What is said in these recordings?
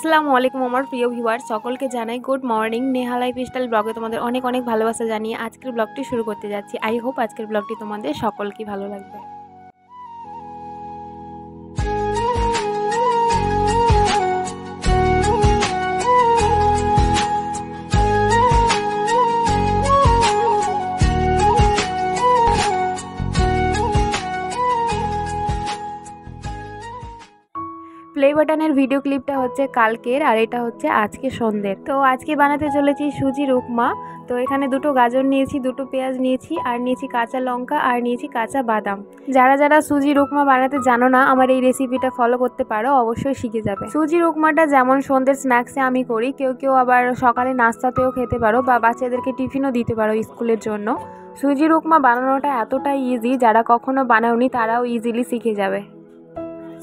আসসালামু আলাইকুম আমার প্রিয় ভিউয়ার সকলকে জানাই গুড মর্নিং। নেহা লাইফস্টাইল ব্লগে তোমাদের অনেক অনেক ভালোবাসা জানিয়ে আজকের ব্লগটি শুরু করতে যাচ্ছি। আই হোপ আজকের ব্লগটি তোমাদের সকলকে ভালো লাগবে। প্লে বাটনের ভিডিও ক্লিপটা হচ্ছে কালকের, আর এটা হচ্ছে আজকে সন্ধ্যের। তো আজকে বানাতে চলেছি সুজির উপমা। তো এখানে দুটো গাজর নিয়েছি, দুটো পেঁয়াজ নিয়েছি, আর নিয়েছি কাঁচা লঙ্কা, আর নিয়েছি কাঁচা বাদাম। যারা যারা সুজির উপমা বানাতে জানো না, আমার এই রেসিপিটা ফলো করতে পারো, অবশ্যই শিখে যাবে। সুজির উপমাটা যেমন সন্ধ্যের স্ন্যাক্সে আমি করি, কেউ কেউ আবার সকালে নাস্তাতেও খেতে পারো বা বাচ্চাদেরকে টিফিনও দিতে পারো স্কুলের জন্য। সুজির উপমা বানানোটা এতটাই ইজি, যারা কখনো বানাওনি তারাও ইজিলি শিখে যাবে।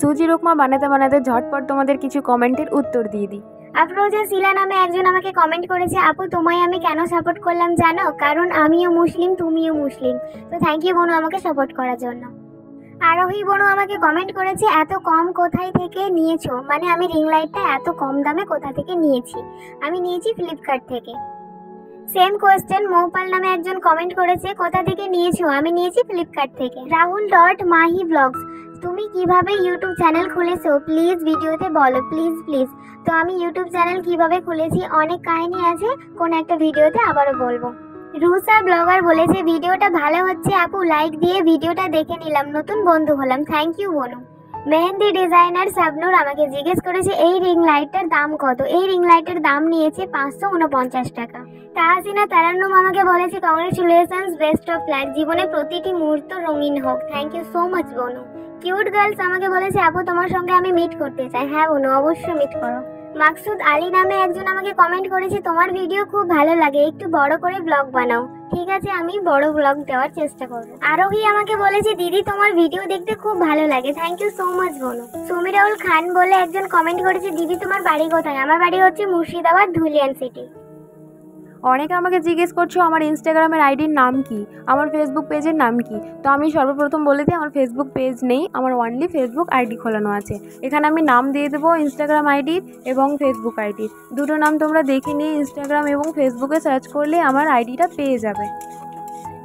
সুজির উপমা বানাতে বানাতে ঝটপট তোমাদের কিছু কমেন্টের উত্তর দিয়ে দিই। আফরোজা শিলা নামে একজন আমাকে কমেন্ট করেছে, আপু তোমায় আমি কেন সাপোর্ট করলাম জানো? কারণ আমিও মুসলিম, তুমিও মুসলিম। তো থ্যাংক ইউ বোনু আমাকে সাপোর্ট করার জন্য। আরোহী বোনু আমাকে কমেন্ট করেছে, এত কম কোথায় থেকে নিয়েছো? মানে আমি রিং লাইটটা এত কম দামে কোথা থেকে নিয়েছি? আমি নিয়েছি ফ্লিপকার্ট থেকে। সেম কোয়েশ্চেন মৌপাল নামে একজন কমেন্ট করেছে, কোথা থেকে নিয়েছো? আমি নিয়েছি ফ্লিপকার্ট থেকে। রাহুল.মাহি ব্লগস, তুমি কিভাবে ইউটিউব চ্যানেল খুলেছো প্লিজ ভিডিওতে বলো, প্লিজ প্লিজ। তো আমি ইউটিউব চ্যানেল কিভাবে খুলেছি অনেক কাহিনী আছে, কোন একটা ভিডিওতে আবারও বলবো। রুসা ব্লগার বলেছে, ভিডিওটা ভালো হচ্ছে আপু, লাইক দিয়ে ভিডিওটা দেখে নিলাম, নতুন বন্ধু হলাম। থ্যাংক ইউ বোনু। মেহেন্দি ডিজাইনার সাবনুর আমাকে জিজ্ঞেস করেছে, এই রিং লাইটটার দাম কত? এই রিং লাইটের দাম নিয়েছে 549 টাকা। তাহসিনা তারান্নুম আমাকে বলেছে, কংগ্রেচুলেশনস, বেস্ট অফ লাক, জীবনে প্রতিটি মুহূর্ত রঙিন হোক। থ্যাংক ইউ সো মাচ বোনু। কিউট গার্লস আমাকে বলেছে, আপু তোমার সঙ্গে আমি মিট করতে চাই। হ্যাঁ বোনু, অবশ্যই মিট করো। মাকসুদ আলী নামে একজন আমাকে কমেন্ট করেছে, তোমার ভিডিও খুব ভালো লাগে, একটু বড় করে ব্লগ বানাও। ঠিক আছে, আমি বড় ব্লগ দেওয়ার চেষ্টা করব। আরোহী আমাকে বলেছে, দিদি তোমার ভিডিও দেখতে খুব ভালো লাগে। থ্যাংক ইউ সো মাচ বোনু। সুমিরাউল খান বলে একজন কমেন্ট করেছে, দিদি তোমার বাড়ি কোথায়? আমার বাড়ি হচ্ছে মুর্শিদাবাদ, ধুলিয়ান সিটি। অনেকে আমাকে জিজ্ঞেস করছো আমার ইনস্টাগ্রামের আইডির নাম কি, আমার ফেসবুক পেজের নাম কি। তো আমি সর্বপ্রথম বলে দিই, আমার ফেসবুক পেজ নেই, আমার অনলি ফেসবুক আইডি খোলানো আছে। এখানে আমি নাম দিয়ে দেবো ইনস্টাগ্রাম আইডির এবং ফেসবুক আইডির, দুটো নাম তোমরা দেখে নিয়ে ইনস্টাগ্রাম এবং ফেসবুকে সার্চ করলে আমার আইডিটা পেয়ে যাবে।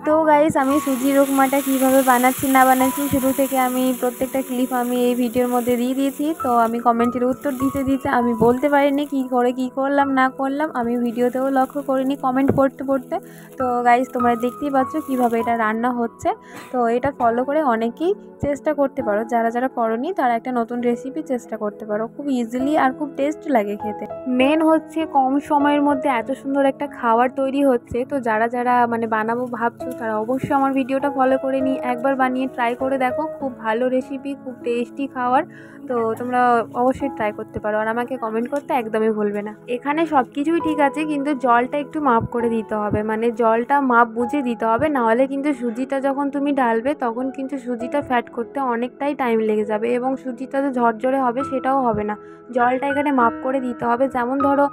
তো গাইস, আমি সুজির উপমাটা কীভাবে বানাচ্ছি না বানাচ্ছি শুরু থেকে আমি প্রত্যেকটা ক্লিপ আমি এই ভিডিওর মধ্যে দিয়ে দিয়েছি। তো আমি কমেন্টের উত্তর দিতে দিতে আমি বলতে পারিনি কী করে কী করলাম না করলাম, আমি ভিডিওতেও লক্ষ্য করিনি কমেন্ট পড়তে পড়তে। তো গাইস, তোমরা দেখতেই পাচ্ছ কীভাবে এটা রান্না হচ্ছে। তো এটা ফলো করে অনেকেই চেষ্টা করতে পারো, যারা যারা করনি তারা একটা নতুন রেসিপি চেষ্টা করতে পারো, খুব ইজিলি আর খুব টেস্ট লাগে খেতে। মেন হচ্ছে কম সময়ের মধ্যে এত সুন্দর একটা খাবার তৈরি হচ্ছে। তো যারা যারা মানে বানাবো ভাবছো তারা অবশ্যই আমার ভিডিওটা ফলো করে নিয়ে একবার বানিয়ে ট্রাই করে দেখো, খুব ভালো রেসিপি, খুব টেস্টি খাবার। তো তোমরা অবশ্যই ট্রাই করতে পারো, আর আমাকে কমেন্ট করতে একদমই ভুলবে না। এখানে সব কিছুই ঠিক আছে, কিন্তু জলটা একটু মাপ করে দিতে হবে, মানে জলটা মাপ বুঝে দিতে হবে, নাহলে কিন্তু সুজিটা যখন তুমি ঢালবে তখন কিন্তু সুজিটা ফ্যাট করতে অনেকটাই টাইম লেগে যাবে এবং সুজিটা যে ঝরঝরে হবে সেটাও হবে না। জলটা এখানে মাপ করে দিতে হবে, যেমন ধরো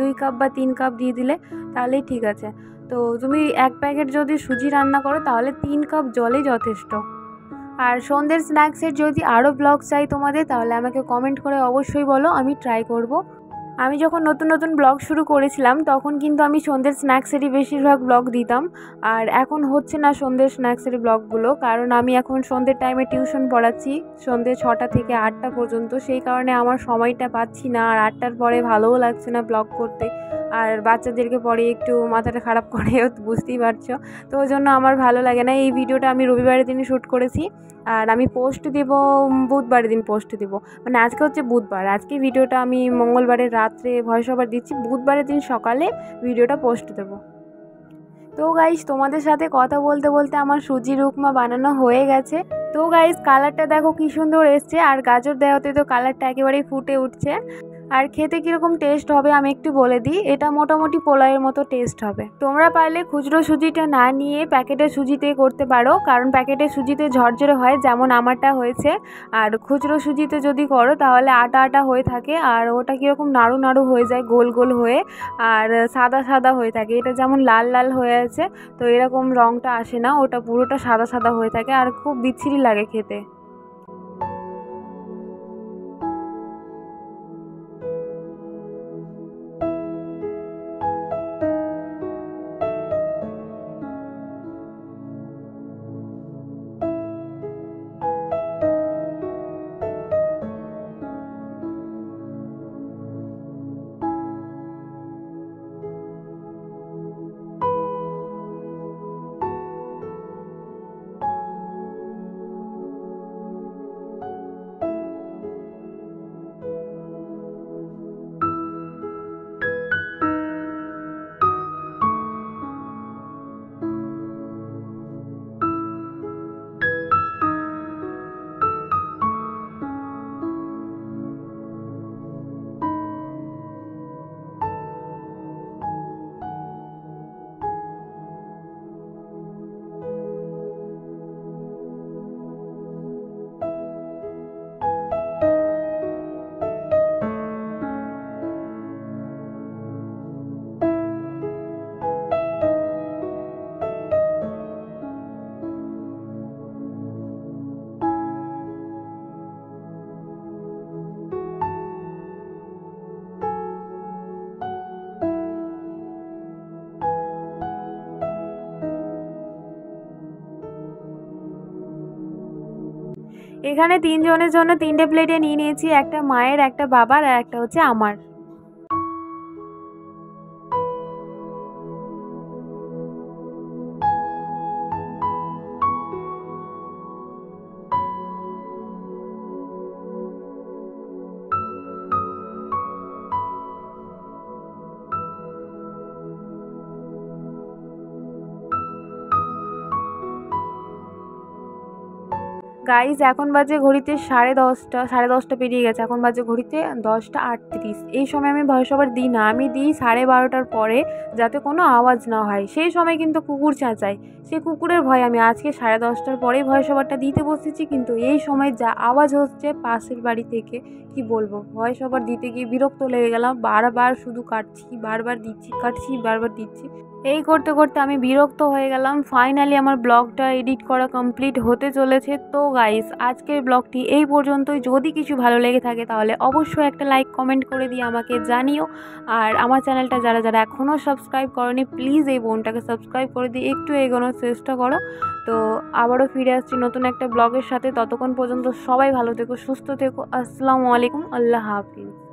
2 কাপ বা 3 কাপ দিয়ে দিলে তাহলেই ঠিক আছে। তো তুমি 1 প্যাকেট যদি সুজি রান্না করো তাহলে 3 কাপ জলই যথেষ্ট। আর সন্ধ্যের স্ন্যাক্সের যদি আরও ব্লগ চাই তোমাদের, তাহলে আমাকে কমেন্ট করে অবশ্যই বলো, আমি ট্রাই করব। আমি যখন নতুন নতুন ব্লগ শুরু করেছিলাম তখন কিন্তু আমি সন্ধ্যের স্ন্যাক্সেরই বেশিরভাগ ব্লগ দিতাম, আর এখন হচ্ছে না সন্ধ্যের স্ন্যাক্সের ব্লগগুলো, কারণ আমি এখন সন্ধ্যের টাইমে টিউশন পড়াচ্ছি, সন্ধ্যে 6টা থেকে 8টা পর্যন্ত। সেই কারণে আমার সময়টা পাচ্ছি না, আর 8টার পরে ভালোও লাগছে না ব্লগ করতে, আর বাচ্চাদেরকে পরে একটু মাথাটা খারাপ করে, বুঝতেই পারছো। তো ওই জন্য আমার ভালো লাগে না। এই ভিডিওটা আমি রবিবারের দিনই শ্যুট করেছি, আর আমি পোস্ট দেব বুধবারের দিন পোস্ট দেব, মানে আজকে হচ্ছে বুধবার, আজকে ভিডিওটা আমি মঙ্গলবারের রাত্রে ভয়েস ওভার দিচ্ছি, বুধবারের দিন সকালে ভিডিওটা পোস্ট দেব। তো গাইস, তোমাদের সাথে কথা বলতে বলতে আমার সুজির উপমা বানানো হয়ে গেছে। তো গাইস, কালারটা দেখো কি সুন্দর এসছে, আর গাজর দেওয়াতে তো কালারটা একেবারেই ফুটে উঠছে। আর খেতে কীরকম টেস্ট হবে আমি একটু বলে দিই, এটা মোটামুটি পোলাওয়ের মতো টেস্ট হবে। তোমরা পারলে খুচরো সুজিটা না নিয়ে প্যাকেটের সুজিতে করতে পারো, কারণ প্যাকেটের সুজিতে ঝরঝরে হয়, যেমন আমারটা হয়েছে। আর খুচরো সুজিতে যদি করো তাহলে আটা আটা হয়ে থাকে, আর ওটা কীরকম নাড়ু নাড়ু হয়ে যায়, গোল গোল হয়ে, আর সাদা সাদা হয়ে থাকে। এটা যেমন লাল লাল হয়ে আছে, তো এরকম রঙটা আসে না, ওটা পুরোটা সাদা সাদা হয়ে থাকে, আর খুব বিচ্ছিরি লাগে খেতে। এখানে 3 জনের জন্য 3টে প্লেটে নিয়ে নিয়েছি, একটা মায়ের, একটা বাবার আর একটা হচ্ছে আমার। গাইজ এখন বাজে ঘড়িতে 10:30, 10:30 পেরিয়ে গেছে, এখন বাজে ঘড়িতে 10:38। এই সময় আমি ভয়েস ওভার দিই না, আমি দিই 12:30টার পরে, যাতে কোনো আওয়াজ না হয়। সেই সময় কিন্তু কুকুর চেঁচায়, সেই কুকুরের ভয়ে আমি আজকে 10:30টার পরেই ভয়েস ওভারটা দিতে বসেছি। কিন্তু এই সময় যা আওয়াজ হচ্ছে পাশের বাড়ি থেকে, কি বলবো, ভয়েস ওভার দিতে গিয়ে বিরক্ত লেগে গেলাম। বারবার শুধু কাটছি, বারবার দিচ্ছি, কাটছি, বারবার দিচ্ছি, এই করতে করতে আমি বিরক্ত হয়ে গেলাম। ফাইনালি আমার ব্লগটা এডিট করা কমপ্লিট হতে চলেছে। তো গাইস, আজকের ব্লগটি এই পর্যন্তই। যদি কিছু ভালো লেগে থাকে তাহলে অবশ্যই একটা লাইক কমেন্ট করে দিয়ে আমাকে জানিও। আর আমার চ্যানেলটা যারা যারা এখনও সাবস্ক্রাইব করনি, প্লিজ এই বোনটাকে সাবস্ক্রাইব করে দিয়ে একটু এগোনোর চেষ্টা করো। তো আবারও ফিরে আসছি নতুন একটা ব্লগের সাথে। ততক্ষণ পর্যন্ত সবাই ভালো থেকো, সুস্থ থেকো। আসসালামু আলাইকুম, আল্লাহ হাফিজ।